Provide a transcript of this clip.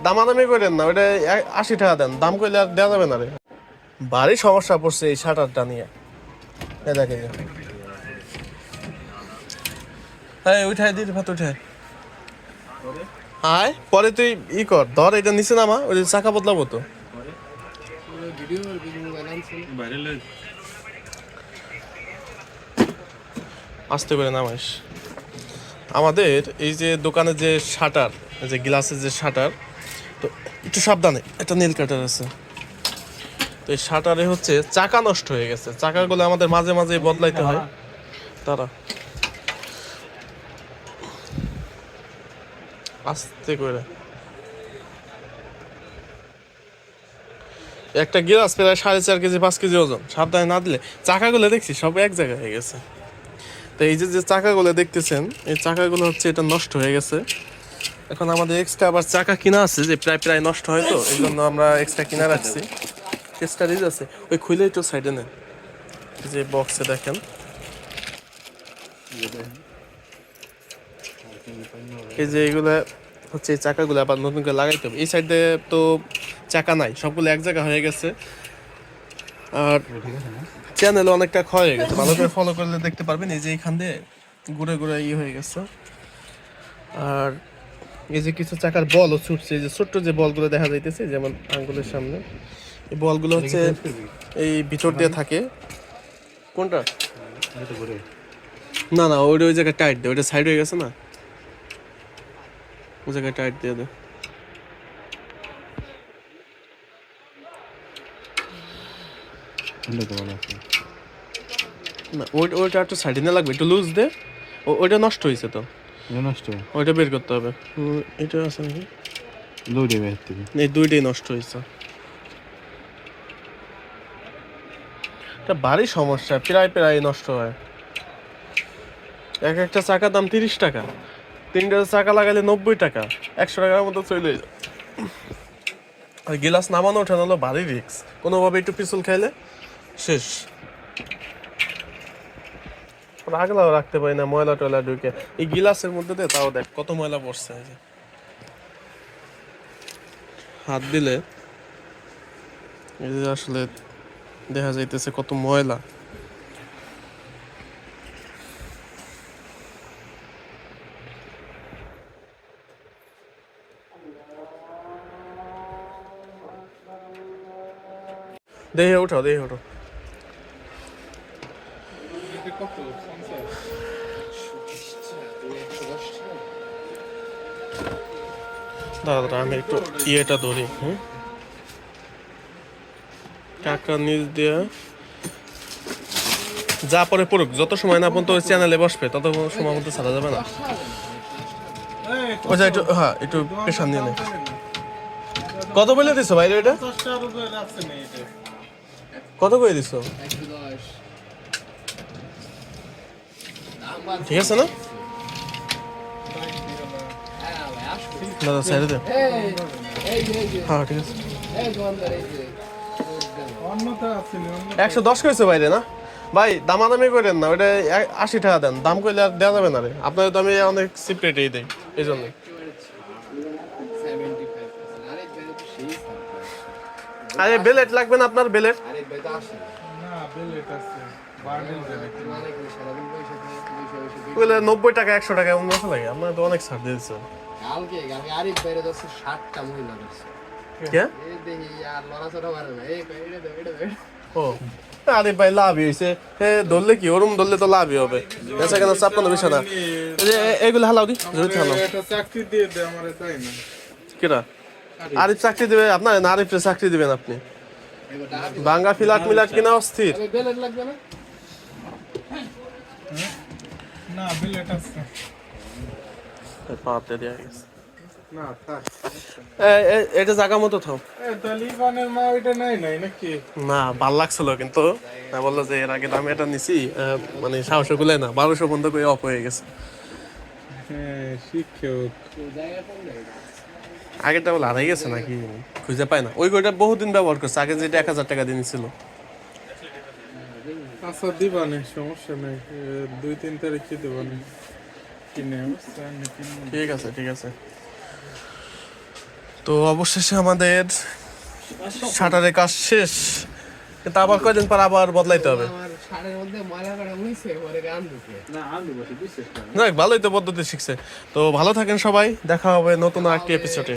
দামাদামি করেন না, ওটা 80 টাকা দেন, দাম করলে আর দেওয়া যাবে না রে। ভারী সমস্যা পড়ছে এই শাটারটা নিয়ে। এই দেখে যে হ্যাঁ উঠাই দিই, ভাত উঠাই হায়। পরে তুই কর, ধর এটা নিচে নামা, ওই চাকা বদলাবো তো। আস্তে করে নামাইস। আমাদের এই যে দোকানের যে শাটার, যে গ্লাসের যে শাটার, তো একটু সাবধানে, একটা নীল কাটার আছে। তো এই শাটারে হচ্ছে চাকা নষ্ট হয়ে গেছে, চাকাগুলো আমাদের মাঝে মাঝে বদলাইতে হয়। তারা আস্তে করে, একটা গ্লাস প্রায় 4.5 কেজি 5 কেজি ওজন, সাবধানে না দিলে চাকাগুলো দেখছি সব এক জায়গায় হয়ে গেছে। তো এই যে যে চাকাগুলো দেখতেছেন, এই চাকাগুলো হচ্ছে এটা নষ্ট হয়ে গেছে। এখন আমাদের এক্সট্রা আবার চাকা কিনা আছে, যে প্রায় প্রায় নষ্ট হয়, তো এই জন্য আমরা এক্সট্রা কিনা রাখছি। চেষ্টা রিজ আছে, ওই খুলে একটু সাইডে নেন, যে বক্সে দেখেন এই যে এইগুলো হচ্ছে, এই চাকাগুলো আবার নতুন করে লাগাইতে হবে। এই সাইডে তো চাকা নাই, সবগুলো এক জায়গা হয়ে গেছে। আর চ্যানেল অনেকটা ক্ষয় হয়ে গেছে, ভালো করে ফলো করলে দেখতে পারবেন এই যে এইখান দিয়ে ঘুরে ঘুরে হয়ে গেছে। আর এই যে কিছু চাকার বলও ছুটছে, এই যে ছোট্ট যে বলগুলো দেখা যাইতেছে যেমন আঙ্গুলের সামনে, এই বলগুলো হচ্ছে এই ভিতর দিয়ে থাকে। কোনটা? না না, ওইটা ওই জায়গায় টাইট দেয়, ওইটা সাইড হয়ে গেছে না, ওই জায়গায় টাইট দিয়ে দেয়। না ওইটা একটু সাইডে না লাগবে, একটু লুজ দে। ওইটা নষ্ট হয়েছে তো, নষ্ট, ওইটা বের করতে হবে। এটা আছে নাকি? দুইটাই বের থেকে, এই দুইটাই নষ্ট হয়েছে। এটা ভারী সমস্যা, প্রায় প্রায় নষ্ট হয়। এক একটা চাকা দাম 30 টাকা, 3টা চাকা লাগাইলে 90 টাকা, 100 টাকার মতো চলে যায়। আর গিলাস নামানো ওঠানো হলো ভারী রিক্স, কোনোভাবে একটু পিছল খাইলে শেষ। রাখলেও রাখতে পারি না, ময়লা টয়লা ঢুকে এই গিলাসের মধ্যে দিয়ে, তাও দেখ কত ময়লা পড়ছে। হাত দিলে এই যে আসলে দেখা যাইতেছে কত ময়লা। দেখে উঠাও, দেখে উঠো। দাদা আমি একটু ইয়েটা ধরি, হ্যাঁ টাকা নিচ দিয়ে যা পরে পড়ুক, যত সময় না পর্যন্ত ওই চ্যানেলে বসবে তত সময় মতো ছাড়া যাবে না। ওই একটু, হ্যাঁ একটু পেশান নিয়ে নেই। কত বলে দিছো ভাই এটা? কত করে দিছো? ঠিক আছে না দাদা, সাইডে দে। হ্যাঁ ঠিক আছে। 110 করেছে বাইরে না ভাই, দামাদামি করেন না, ওটা 80 টাকা দেন, দাম করলে আর দেওয়া যাবে না রে। আপনার তো আমি অনেক চিপ রেটেই দিই, এই জন্য। আরে বেলেট লাগবে না আপনার? বেলেট 90 টাকা 100 টাকা এমন মতো লাগে, আপনার তো অনেক ছাড় দিয়েছে। ও আরে ভাই লাভই হয়েছে, ধরলে কি ওরম ধরলে তো লাভই হবে। বেচা কেন 56 না, এগুলো হালাও দি, জড়িত হালাও। কেটা আরিফ চাকরি দেবে আপনার? না আরিফের চাকরি দিবেন আপনি? বাঙ্গা ফিলাট মিলাট কিনা অস্থির। পাতে দেয়া গেছে এটা জায়গা মতো থাও। না ভাল লাগছিল কিন্তু বললো যে এর আগে আমি এটা নিছি, মানে সাহস গুলাই না, 1200 বন্ধ করে অফ হয়ে গেছে। আগেরটা বলে হারাই গেছে নাকি, খুঁজে পায় না। ওই গইটা বহুদিন ব্যবহার করছে, আগে যেটা 1000 টাকা দিয়ে নিছিল। আচ্ছা দিবানে, সমস্যা নেই, 2-3 তারিখে দিবানে কিনে। ঠিক আছে ঠিক আছে। তো অবশেষে আমাদের শাটারের কাজ শেষ, কিন্তু আবার কয়দিন পর আবার বদলাইতে হবে। আমার শাড়ির মধ্যে ময়লা করা হইছে পরে গান ঢুকে না, ভালোই তো পদ্ধতি শিখছে। তো ভালো থাকেন সবাই, দেখা হবে নতুন আরেকটি এপিসোডে।